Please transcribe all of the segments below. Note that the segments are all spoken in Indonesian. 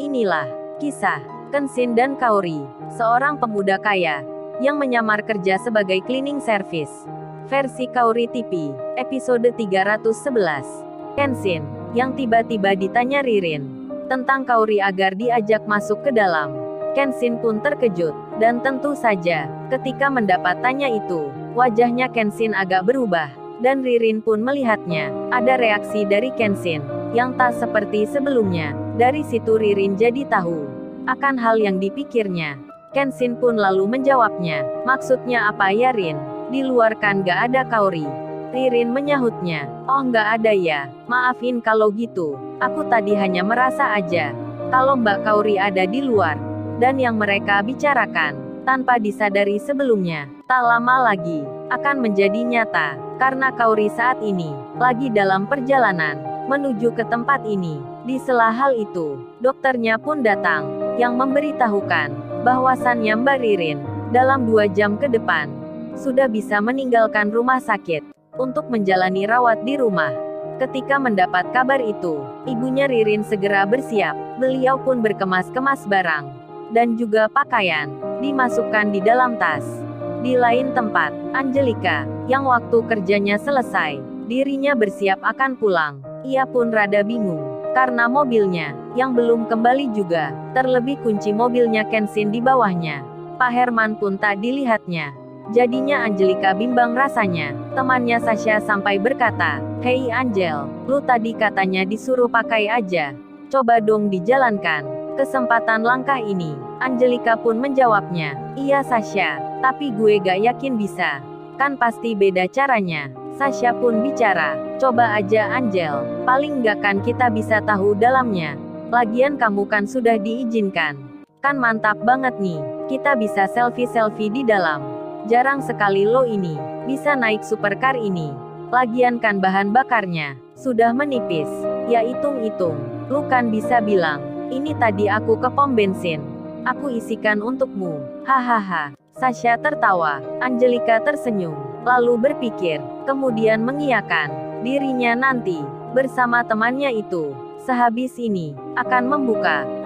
Inilah kisah Kenshin dan Kaori, seorang pemuda kaya yang menyamar kerja sebagai cleaning service. Versi Kaori TV, episode 311. Kenshin, yang tiba-tiba ditanya Ririn tentang Kaori agar diajak masuk ke dalam. Kenshin pun terkejut, dan tentu saja, ketika mendapat tanya itu, wajahnya Kenshin agak berubah, dan Ririn pun melihatnya. Ada reaksi dari Kenshin yang tak seperti sebelumnya. Dari situ Ririn jadi tahu akan hal yang dipikirnya. Kenshin pun lalu menjawabnya, maksudnya apa ya Rin? Di luar kan gak ada Kaori? Ririn menyahutnya, oh gak ada ya, maafin kalau gitu, aku tadi hanya merasa aja kalau Mbak Kaori ada di luar. Dan yang mereka bicarakan, tanpa disadari sebelumnya, tak lama lagi akan menjadi nyata, karena Kaori saat ini lagi dalam perjalanan menuju ke tempat ini. Di sela hal itu, dokternya pun datang, yang memberitahukan bahwasannya Mbak Ririn dalam 2 jam ke depan sudah bisa meninggalkan rumah sakit untuk menjalani rawat di rumah. Ketika mendapat kabar itu, ibunya Ririn segera bersiap. Beliau pun berkemas-kemas barang dan juga pakaian dimasukkan di dalam tas. Di lain tempat, Angelika, yang waktu kerjanya selesai, dirinya bersiap akan pulang. Ia pun rada bingung, karena mobilnya, yang belum kembali juga, terlebih kunci mobilnya Kenshin di bawahnya. Pak Herman pun tak dilihatnya. Jadinya Angelika bimbang rasanya. Temannya Sasha sampai berkata, "Hei Angel, lu tadi katanya disuruh pakai aja. Coba dong dijalankan kesempatan langkah ini." Angelika pun menjawabnya, "Iya Sasha, tapi gue gak yakin bisa. Kan pasti beda caranya." Sasha pun bicara, "Coba aja Angel, paling gak kan kita bisa tahu dalamnya. Lagian kamu kan sudah diizinkan. Kan mantap banget nih, kita bisa selfie-selfie di dalam. Jarang sekali lo ini bisa naik supercar ini. Lagian kan bahan bakarnya sudah menipis. Ya hitung-hitung, lu kan bisa bilang, ini tadi aku ke pom bensin. Aku isikan untukmu. Hahaha." Sasha tertawa, Angelika tersenyum, lalu berpikir, kemudian mengiyakan dirinya nanti bersama temannya itu sehabis ini akan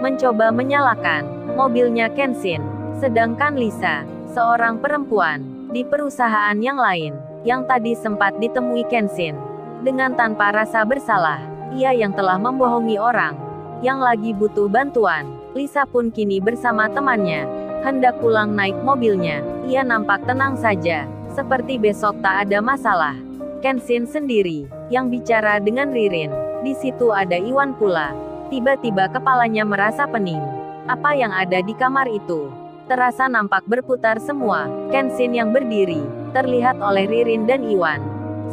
mencoba menyalakan mobilnya Kenshin. Sedangkan Lisa, seorang perempuan di perusahaan yang lain yang tadi sempat ditemui Kenshin dengan tanpa rasa bersalah, ia yang telah membohongi orang yang lagi butuh bantuan. Lisa pun kini bersama temannya hendak pulang naik mobilnya. Ia nampak tenang saja, seperti besok tak ada masalah. Kenshin sendiri yang bicara dengan Ririn. Di situ ada Iwan pula. Tiba-tiba kepalanya merasa pening. Apa yang ada di kamar itu terasa nampak berputar semua. Kenshin yang berdiri terlihat oleh Ririn dan Iwan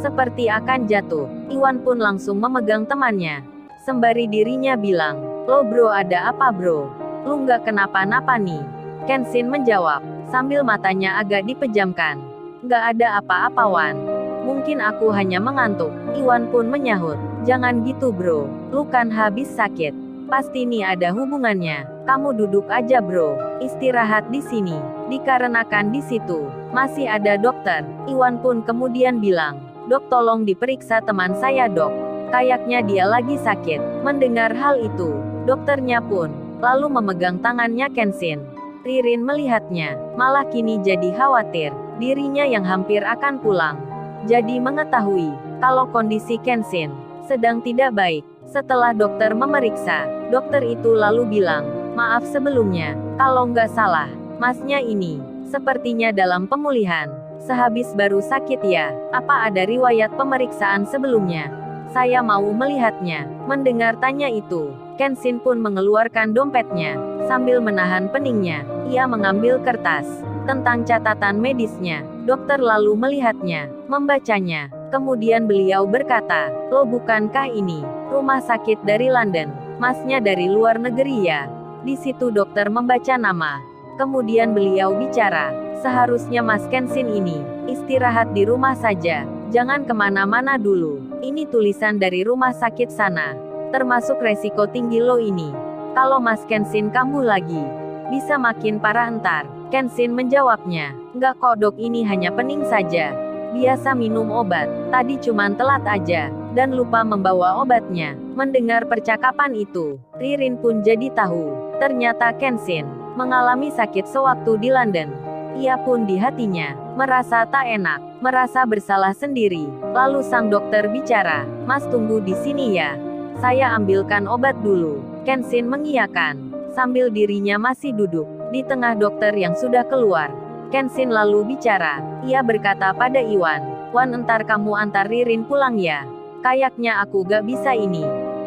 seperti akan jatuh. Iwan pun langsung memegang temannya, sembari dirinya bilang, "Lo bro, ada apa bro? Lu nggak kenapa-napa nih?" Kenshin menjawab, sambil matanya agak dipejamkan. "Nggak ada apa-apa Wan. Mungkin aku hanya mengantuk." Iwan pun menyahut, "Jangan gitu bro, lu kan habis sakit. Pasti nih ada hubungannya. Kamu duduk aja bro, istirahat di sini. Dikarenakan di situ masih ada dokter." Iwan pun kemudian bilang, "Dok, tolong diperiksa teman saya dok. Kayaknya dia lagi sakit." Mendengar hal itu, dokternya pun lalu memegang tangannya Kenshin. Ririn melihatnya, malah kini jadi khawatir. Dirinya yang hampir akan pulang, jadi mengetahui kalau kondisi Kenshin sedang tidak baik. Setelah dokter memeriksa, dokter itu lalu bilang, "Maaf sebelumnya, kalau nggak salah, masnya ini sepertinya dalam pemulihan. Sehabis baru sakit ya. Apa ada riwayat pemeriksaan sebelumnya? Saya mau melihatnya." Mendengar tanya itu, Kenshin pun mengeluarkan dompetnya. Sambil menahan peningnya, ia mengambil kertas tentang catatan medisnya. Dokter lalu melihatnya, membacanya. Kemudian beliau berkata, "Lo bukankah ini rumah sakit dari London? Masnya dari luar negeri ya?" Di situ dokter membaca nama. Kemudian beliau bicara, "Seharusnya Mas Kenshin ini istirahat di rumah saja. Jangan kemana-mana dulu. Ini tulisan dari rumah sakit sana. Termasuk resiko tinggi lo ini. Kalau Mas Kenshin kambuh lagi, bisa makin parah entar." Kenshin menjawabnya, "Nggak kok dok, ini hanya pening saja. Biasa minum obat. Tadi cuman telat aja." dan lupa membawa obatnya. Mendengar percakapan itu, Ririn pun jadi tahu. Ternyata Kenshin mengalami sakit sewaktu di London. Ia pun di hatinya merasa tak enak, merasa bersalah sendiri. Lalu sang dokter bicara, "Mas tunggu di sini ya. Saya ambilkan obat dulu." Kenshin mengiyakan, sambil dirinya masih duduk di tengah dokter yang sudah keluar. Kenshin lalu bicara. Ia berkata pada Iwan, "Wan, entar kamu antar Ririn pulang ya. Kayaknya aku gak bisa ini."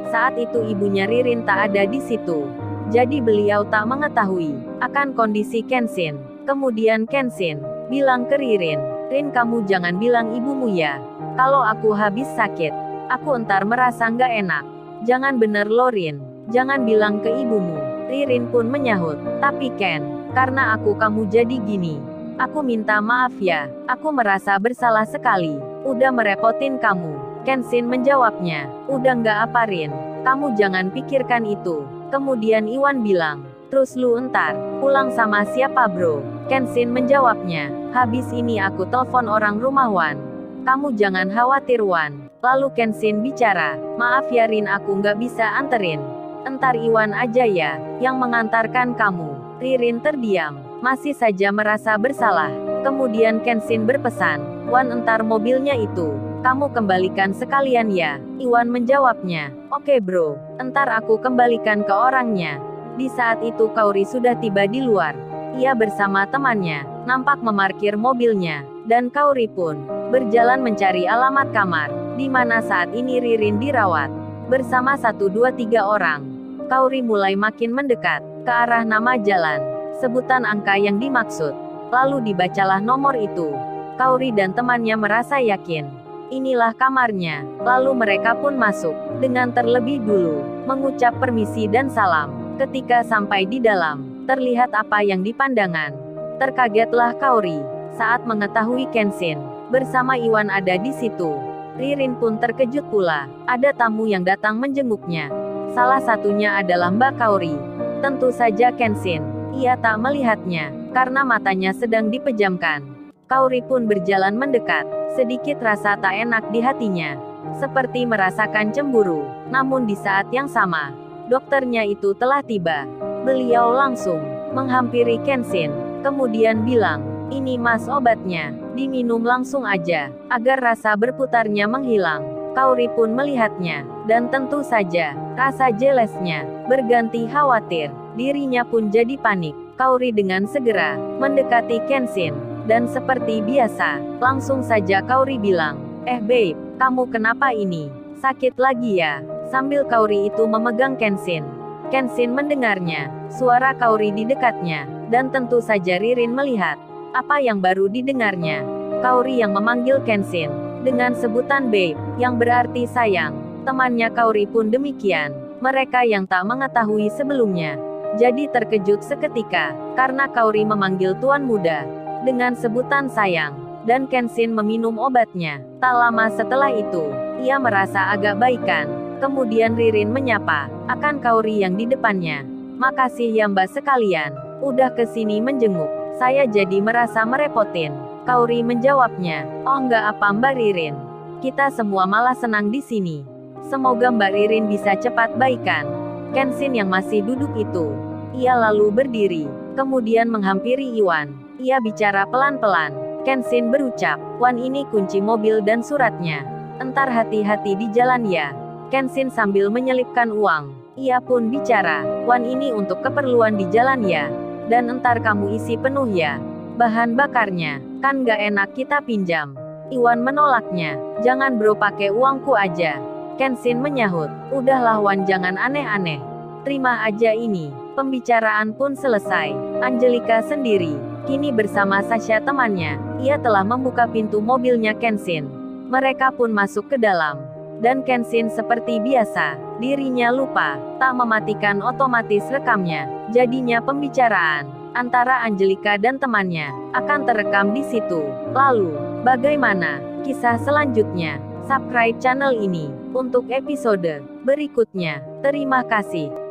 Saat itu ibunya Ririn tak ada di situ. Jadi beliau tak mengetahui akan kondisi Kenshin. Kemudian Kenshin bilang ke Ririn, "Rin, kamu jangan bilang ibumu ya. Kalau aku habis sakit, aku entar merasa nggak enak. Jangan bener lo Rin. Jangan bilang ke ibumu." Ririn pun menyahut, "Tapi Ken, karena kamu jadi gini. Aku minta maaf ya. Aku merasa bersalah sekali. Udah merepotin kamu." Kenshin menjawabnya, "Udah nggak apa Rin. Kamu jangan pikirkan itu." Kemudian Iwan bilang, "Terus lu entar pulang sama siapa bro?" Kenshin menjawabnya, "Habis ini aku telepon orang rumah Wan. Kamu jangan khawatir Wan." Lalu Kenshin bicara, "Maaf ya Rin, aku nggak bisa anterin. Entar Iwan aja ya yang mengantarkan kamu." Ririn terdiam, masih saja merasa bersalah. Kemudian Kenshin berpesan, "Wan, entar mobilnya itu kamu kembalikan sekalian ya." Iwan menjawabnya, "Oke bro, entar aku kembalikan ke orangnya." Di saat itu Kaori sudah tiba di luar. Ia bersama temannya, nampak memarkir mobilnya, dan Kaori pun berjalan mencari alamat kamar, di mana saat ini Ririn dirawat. Bersama 1, 2, 3 orang, Kaori mulai makin mendekat ke arah nama jalan, sebutan angka yang dimaksud. Lalu dibacalah nomor itu. Kaori dan temannya merasa yakin inilah kamarnya. Lalu mereka pun masuk, dengan terlebih dulu mengucap permisi dan salam. Ketika sampai di dalam, terlihat apa yang dipandangan. Terkagetlah Kaori saat mengetahui Kenshin bersama Iwan ada di situ. Ririn pun terkejut pula, ada tamu yang datang menjenguknya. Salah satunya adalah Mbak Kaori. Tentu saja Kenshin, ia tak melihatnya, karena matanya sedang dipejamkan. Kaori pun berjalan mendekat, sedikit rasa tak enak di hatinya. Seperti merasakan cemburu. Namun di saat yang sama, dokternya itu telah tiba. Beliau langsung menghampiri Kenshin, kemudian bilang, "Ini mas obatnya, diminum langsung aja, agar rasa berputarnya menghilang." Kaori pun melihatnya, dan tentu saja, rasa jelesnya berganti khawatir. Dirinya pun jadi panik. Kaori dengan segera mendekati Kenshin, dan seperti biasa, langsung saja Kaori bilang, "Babe, kamu kenapa ini? Sakit lagi ya?" Sambil Kaori itu memegang Kenshin. Kenshin mendengarnya, suara Kaori di dekatnya, dan tentu saja Ririn melihat apa yang baru didengarnya. Kaori yang memanggil Kenshin dengan sebutan babe, yang berarti sayang. Temannya Kaori pun demikian. Mereka yang tak mengetahui sebelumnya jadi terkejut seketika, karena Kaori memanggil tuan muda dengan sebutan sayang, dan Kenshin meminum obatnya. Tak lama setelah itu, ia merasa agak baikan. Kemudian Ririn menyapa akan Kaori yang di depannya. "Makasih ya mbak sekalian, udah kesini menjenguk. Saya jadi merasa merepotin." Kaori menjawabnya, "Oh enggak apa mbak Ririn. Kita semua malah senang di sini. Semoga mbak Ririn bisa cepat baikan." Kenshin yang masih duduk itu, ia lalu berdiri, kemudian menghampiri Iwan. Ia bicara pelan-pelan. Kenshin berucap, "Wan, ini kunci mobil dan suratnya. Entar hati-hati di jalan ya." Kenshin sambil menyelipkan uang. Ia pun bicara, "Wan, ini untuk keperluan di jalan ya. Dan entar kamu isi penuh ya. Bahan bakarnya, kan gak enak kita pinjam." Iwan menolaknya, "Jangan bro, pakai uangku aja." Kenshin menyahut, "Udahlah Wan, jangan aneh-aneh. Terima aja ini." Pembicaraan pun selesai. Angelika sendiri, kini bersama Sasha temannya, ia telah membuka pintu mobilnya Kenshin. Mereka pun masuk ke dalam. Dan Kenshin seperti biasa, dirinya lupa, tak mematikan otomatis rekamnya. Jadinya pembicaraan antara Angelika dan temannya akan terekam di situ. Lalu, bagaimana kisah selanjutnya? Subscribe channel ini untuk episode berikutnya. Terima kasih.